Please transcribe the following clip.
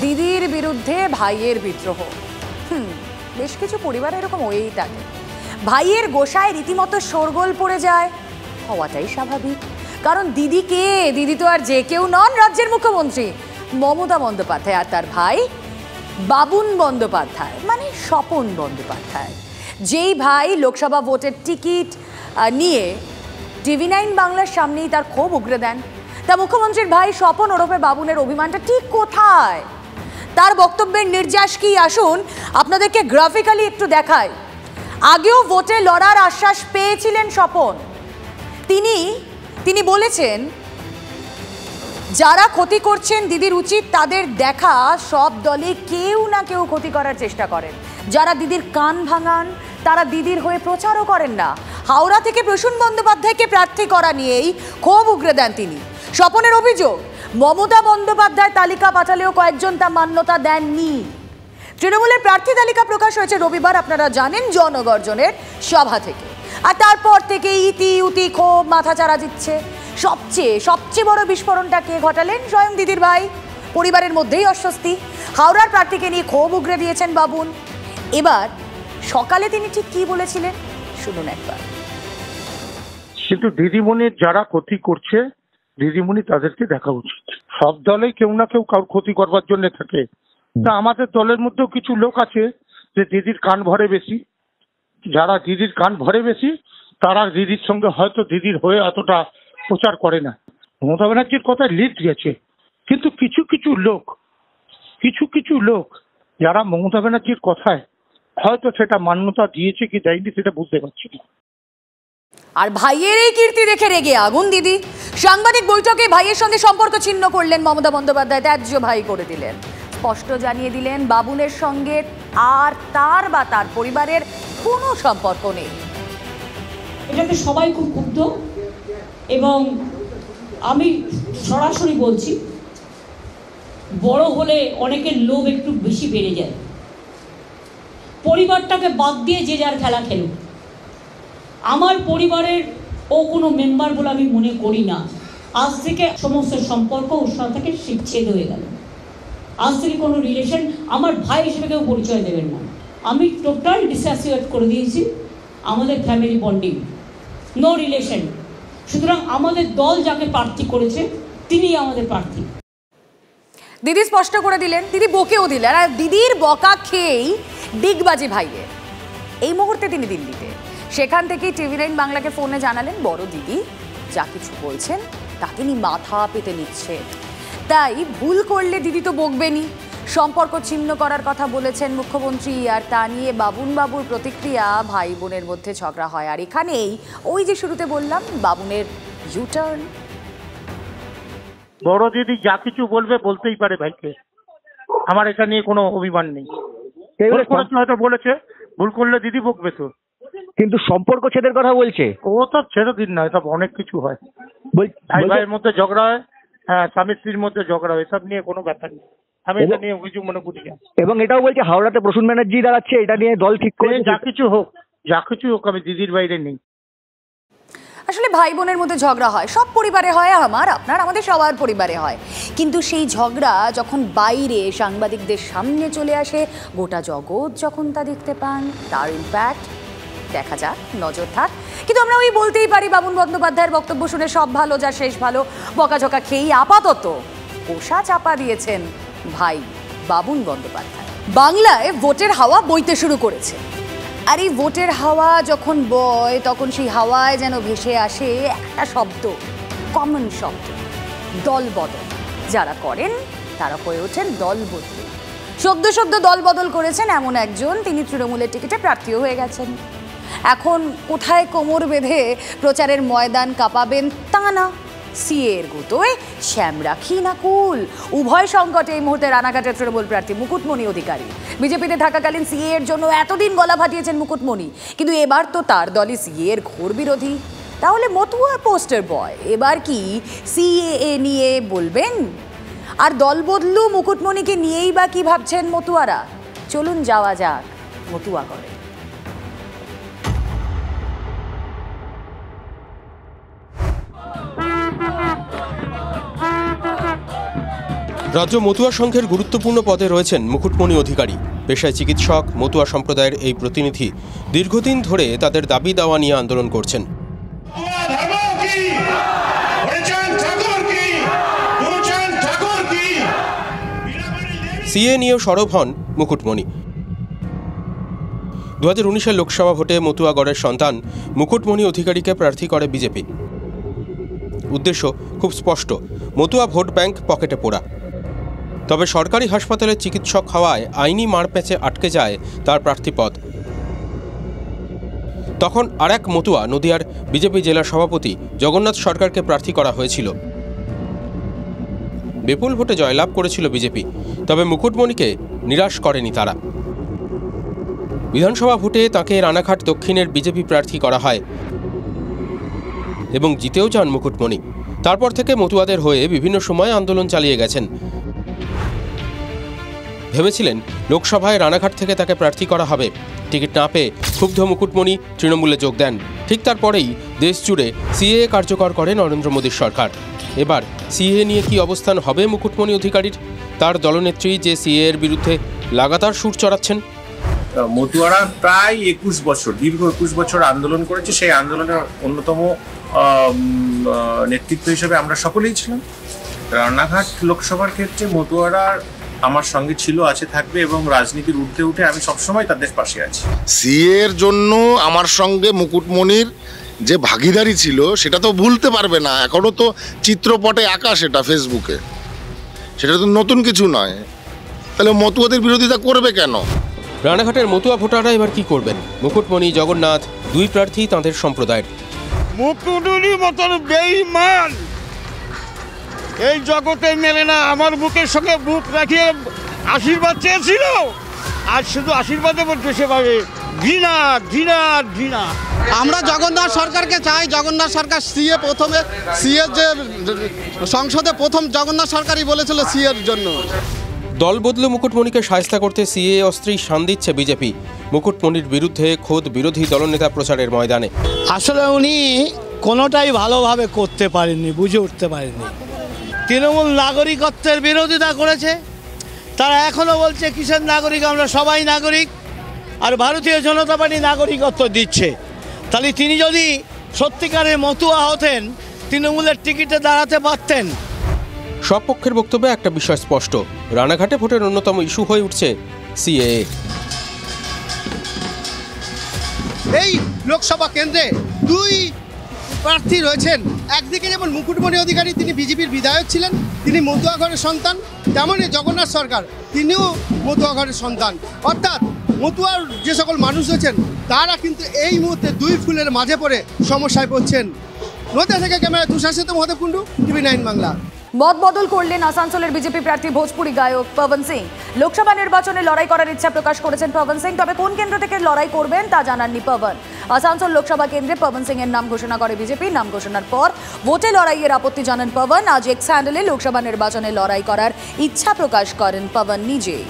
দিদির বিরুদ্ধে ভাইয়ের বিদ্রোহ। বেশ কিছু পরিবার এরকম হয়েই থাকে। ভাইয়ের গোসায় রীতিমতো শোরগোল পড়ে যায়, হওয়াটাই স্বাভাবিক। কারণ দিদি কে? দিদি তো আর যে কেউ নন, রাজ্যের মুখ্যমন্ত্রী মমতা বন্দ্যোপাধ্যায় আর তার ভাই বাবুন বন্দ্যোপাধ্যায়, মানে স্বপন বন্দ্যোপাধ্যায়। যেই ভাই লোকসভা ভোটের টিকিট নিয়ে TV9 বাংলার সামনেই তার ক্ষোভ উগরে দেন। তা মুখ্যমন্ত্রীর ভাই স্বপন ওরফে বাবুনের অভিমানটা ঠিক কোথায়? তার বক্তব্যের নির্যাস কি আসুন আপনাদেরকে গ্রাফিক্যালি একটু দেখায়। আগেও ভোটে লড়ার আশ্বাস পেয়েছিলেন স্বপন। তিনি বলেছেন, যারা ক্ষতি করছেন দিদির উচিত তাদের দেখা সব দলে কেউ না কেউ ক্ষতি করার চেষ্টা করেন। যারা দিদির কান ভাঙান তারা দিদির হয়ে প্রচারও করেন না। হাওড়া থেকে প্রসূন বন্দ্যোপাধ্যায়কে প্রার্থী করা নিয়েই ক্ষোভ উগরে দেন তিনি। স্বপনের অভিযোগ, মমতা বন্দ্যোপাধ্যায় তালিকা পাঠালেও কয়েকজন তা মান্যতা দেননি। তৃণমূলের প্রার্থী তালিকা প্রকাশ হয়েছে রবিবার, আপনারা জানেন, জনগর্জনের সভা থেকে। আর তারপর থেকে ইতি উতি ক্ষোভ মাথাচাড়া দিচ্ছে। সবচেয়ে বড় বিস্ফোরণটা কে ঘটালেন? স্বয়ং দিদির ভাই। পরিবারের মধ্যেই অস্বস্তি। হাওড়ার প্রার্থীকে নিয়ে ক্ষোভ উগরে দিয়েছেন বাবুন। এবার সকালে তিনি ঠিক কি বলেছিলেন শুনুন একবার। কিন্তু দিদিমণির যারা ক্ষতি করছে, দিদিমণি তাদেরকে দেখা উচিত। সব দলে কেউ না কেউ কারোর ক্ষতি করবার জন্য থাকে। তা আমাদের দলের মধ্যেও কিছু লোক আছে যে দিদির কান ভরে বেশি। যারা দিদির কান ভরে বেশি তারা দিদির সঙ্গে হয়তো দিদির হয়ে এতটা প্রচার করে না। মমতা ব্যানার্জির কথায় লিড গেছে, কিন্তু কিছু কিছু লোক যারা মমতা ব্যানার্জির কথায় হয়তো সেটা মান্যতা দিয়েছে কি দেয়নি সেটা বুঝতে পারছি না। আর ভাইয়ের এই কীর্তি দেখে রেগে আগুন দিদি। সাংবাদিক বৈঠকে ভাইয়ের সঙ্গে সম্পর্ক ছিন্ন করলেন মমতা বন্দ্যোপাধ্যায়, ত্যায্য ভাই করে দিলেন। স্পষ্ট জানিয়ে দিলেন বাবুনের সঙ্গে আর তার বা তার পরিবারের কোনো সম্পর্ক নেই। এটাতে সবাই খুব ক্ষুব্ধ এবং আমি সরাসরি বলছি, বড় হলে অনেকের লোভ একটু বেশি বেড়ে যায়। পরিবারটাকে বাদ দিয়ে যে যার খেলা খেলুক। আমার পরিবারের ও কোনো মেম্বার বলে আমি মনে করি না। আজ থেকে সমস্ত সম্পর্ক ওর সাথে থেকে শিবচ্ছেদ হয়ে গেল। আজ থেকে কোনো রিলেশন আমার ভাই হিসেবে কেউ পরিচয় দেবেন না। আমি টোটাল ডিসঅ্যাসোসিয়েট করে দিয়েছি আমাদের ফ্যামিলি বন্ডিং, নো রিলেশন। সুতরাং আমাদের দল যাকে প্রার্থী করেছে তিনি আমাদের প্রার্থী। দিদি স্পষ্ট করে দিলেন, দিদি বকেও দিলেন। আর দিদির বকা খেয়েই ডিগবাজি ভাইয়ের। এই মুহূর্তে তিনি দিল্লিতে। সেখান থেকেই TV9 বাংলাকে ফোনে জানালেন বড় দিদি যা কিছু বলছেন তা তিনি মাথা পেতে নিচ্ছে। তাই ভুল করলে দিদি তো বকবেনই। সম্পর্ক ছিন্ন করার কথা বলেছেন মুখ্যমন্ত্রী। আর তা নিয়ে বাবুর প্রতিক্রিয়া, ভাই বোনের মধ্যে ঝগড়া হয়। আর এখানেই ওই যে শুরুতে বললাম বাবুনের ইউটার্ন। বড় দিদি যা কিছু বলবে বলতেই পারে ভাইকে, আমার এটা নিয়ে কোনো অভিমান নেই। হয়তো বলেছে, ভুল করলে দিদি বকবে তো, কিন্তু সম্পর্ক ছেদের কথা বলছে। ও তো ছেড়ে দিন না, এসব অনেক কিছু হয়। ভাই ভাইয়ের মধ্যে ঝগড়া হয়, হ্যাঁ, স্বামী স্ত্রীর মধ্যে ঝগড়া হয়, এসব নিয়ে কোনো ব্যাপার নেই। আমি এটা নিয়ে অভিযোগ মনে করি না। এবং এটাও বলছে হাওড়াতে প্রসূন ব্যানার্জি দাঁড়াচ্ছে, এটা নিয়ে দল ঠিক করে। যা কিছু হোক আমি দিদির বাইরে নেই। আসলে ভাই বোনের মধ্যে ঝগড়া হয়, সব পরিবারে হয়, আমার আপনার আমাদের সবার পরিবারে হয়। কিন্তু সেই ঝগড়া যখন বাইরে সাংবাদিকদের সামনে চলে আসে, গোটা জগৎ যখন তা দেখতে পান, তার ইম্প্যাক্ট দেখা যাক, নজর থাক। কিন্তু আমরা ওই বলতেই পারি বাবুন বন্দ্যোপাধ্যায়ের বক্তব্য শুনে সব ভালো যা শেষ ভালো। বকাঝকা খেয়েই আপাতত কোষা চাপা দিয়েছেন ভাই বাবুন বন্দ্যোপাধ্যায়। বাংলায় ভোটের হাওয়া বইতে শুরু করেছে। আর এই ভোটের হাওয়া যখন বয় তখন সেই হাওয়ায় যেন ভেসে আসে একটা শব্দ, কমন শব্দ, দলবদল। যারা করেন তারা হয়ে ওঠেন দল বদল। সদ্য দল বদল করেছেন এমন একজন, তিনি তৃণমূলের টিকিটে প্রার্থীও হয়ে গেছেন। এখন কোথায় কোমর বেঁধে প্রচারের ময়দান কাঁপাবেন তা না, সিএর গুতোয় শ্যামরাখি না কুল, উভয় সংকটে এই মুহূর্তে রানাঘাটের তৃণমূল প্রার্থী মুকুটমণি অধিকারী। বিজেপিতে থাকাকালীন সিএ এর জন্য এতদিন গলা ফাটিয়েছেন মুকুটমণি, কিন্তু এবার তো তার দলই সিএ এর ঘোর বিরোধী। তাহলে মতুয়া পোস্টার বয় এবার কি সিএ নিয়ে বলবেন? আর দল বদলু মুকুটমণিকে নিয়েই বা কি ভাবছেন মতুয়ারা? চলুন যাওয়া যাক মতুয়া করে। রাজ্য মতুয়া সংঘের গুরুত্বপূর্ণ পদে রয়েছেন মুকুটমণি অধিকারী। পেশায় চিকিৎসক, মতুয়া সম্প্রদায়ের এই প্রতিনিধি দীর্ঘদিন ধরে তাদের দাবি দাওয়া নিয়ে আন্দোলন করছেন। সিএ নিয়েও সরব হন মুকুটমণি। 2019 লোকসভা ভোটে মতুয়াগড়ের সন্তান মুকুটমণি অধিকারীকে প্রার্থী করে বিজেপি। উদ্দেশ্য খুব স্পষ্ট, মতুয়া ভোট ব্যাংক পকেটে পোড়া। তবে সরকারি হাসপাতালে চিকিৎসক হওয়ায় আইনি মারপ্যাঁচে আটকে যায় তার প্রার্থীপদ। তখন আরেক মতুয়া নদিয়ার বিজেপি জেলা সভাপতি জগন্নাথ সরকারকে প্রার্থী করা হয়েছিল। বিপুল ভোটে জয়লাভ করেছিল বিজেপি, তবে মুকুটমণিকে নিরাশ করেনি তারা। বিধানসভা ভোটে তাকে রানাঘাট দক্ষিণের বিজেপি প্রার্থী করা হয় এবং জিতেও যান মুকুটমণি। তারপর থেকে মতুয়াদের হয়ে বিভিন্ন সময় আন্দোলন চালিয়ে গেছেন। ভেবেছিলেন লোকসভায় রানাঘাট থেকে তাকে প্রার্থী করা হবে। টিকিট না পেয়ে ক্ষুব্ধ মুকুটমণি তৃণমূলে যোগ দেন। ঠিক তারপরেই দেশ জুড়ে সিএএ কার্যকর করে নরেন্দ্র মোদীর সরকার। এবার সিএএ নিয়ে কি অবস্থান হবে মুকুটমণি অধিকারীর? তার দলনেত্রী যে সিএএ এর বিরুদ্ধে লাগাতার সুর চড়াচ্ছেন। মতুয়ারা প্রায় 21 বছর, দীর্ঘ 21 বছর আন্দোলন করেছে। সেই আন্দোলনের অন্যতম নেতৃত্ব হিসেবে আমরা সকলেই ছিলাম। রানাঘাট লোকসভার ক্ষেত্রে মতুয়ারা আমার সঙ্গে ছিল, আছে, থাকবে এবং রাজনীতির ঊর্ধ্বে উঠে আমি সবসময় তাদের পাশে আছি। সিএ এর জন্য আমার সঙ্গে মুকুটমণির যে ভাগিদারি ছিল সেটা তো ভুলতে পারবে না। এখনো তো চিত্রপটে আঁকা সেটা ফেসবুকে, সেটা তো নতুন কিছু নয়। তাহলে মতুয়াদের বিরোধিতা করবে কেন? রানাঘাটের মতুয়া ভোটাররা এবার কি করবেন? মুকুটমণি, জগন্নাথ দুই প্রার্থী তাঁদের সম্প্রদায়ের। মুকুটমণির মতন বেঈমান এই জগতে মেলে না। আমার বুকের সঙ্গে বুক রাখিয়ে আশীর্বাদ চেয়েছিল, আজ শুধু আশীর্বাদে বলতে সে পাবে ঘৃণা, ঘৃণা, ঘৃণা। আমরা জগন্নাথ সরকারকে চাই। জগন্নাথ সরকার সিএ প্রথমে, সিএর যে সংসদে প্রথম জগন্নাথ সরকারই বলেছিল সিএর জন্য। দল বদলে মুকুটমণিকে শায়েস্তা করতে সিএএ অস্ত্রেই শান দিচ্ছে বিজেপি। মুকুটমণির বিরুদ্ধে খোদ বিরোধী দলনেতা প্রচারের ময়দানে। আসলে উনি কোনোটাই ভালোভাবে করতে পারেননি, বুঝে উঠতে পারেননি। তৃণমূল নাগরিকত্বের বিরোধিতা করেছে, তারা এখনও বলছে কিসের নাগরিক, আমরা সবাই নাগরিক। আর ভারতীয় জনতা পার্টি নাগরিকত্ব দিচ্ছে। তাহলে তিনি যদি সত্যিকারের মতুয়া হতেন, তৃণমূলের টিকিটে দাঁড়াতে পারতেন। সব পক্ষের বক্তব্যে একটা বিষয় স্পষ্ট, রানাঘাটে ভোটের অন্যতম ইস্যু হয়ে উঠছে সিএএ। এই লোকসভা কেন্দ্রে দুই প্রার্থী রয়েছেন। একদিকে যেমন মুকুটমণি অধিকারী, তিনি বিজেপির বিধায়ক ছিলেন, তিনি মতুয়া ঘরের সন্তান, তেমনই জগন্নাথ সরকার, তিনিও মতুয়া ঘরের সন্তান। অর্থাৎ মতুয়ার যে সকল মানুষ রয়েছেন তারা কিন্তু এই মুহূর্তে দুই ফুলের মাঝে পড়ে সমস্যায় পড়ছেন। নদিয়া থেকে ক্যামেরা তুষার সেতু, মহাদেব কুণ্ডু, TV9 বাংলা। মত বদল করলেন আসানসোলের বিজেপি প্রার্থী ভোজপুরি গায়ক পবন সিং। লোকসভা নির্বাচনে লড়াই করার ইচ্ছা প্রকাশ করেছেন পবন সিং, তবে কোন কেন্দ্র থেকে লড়াই করবেন তা জানাননি পবন। আসানসোল লোকসভা কেন্দ্রে পবন সিং এর নাম ঘোষণা করে বিজেপি। নাম ঘোষণার পর ভোটে লড়াইয়ের আপত্তি জানান পবন। আজ এক্স হ্যান্ডেলে লোকসভা নির্বাচনে লড়াই করার ইচ্ছা প্রকাশ করেন পবন নিজেই।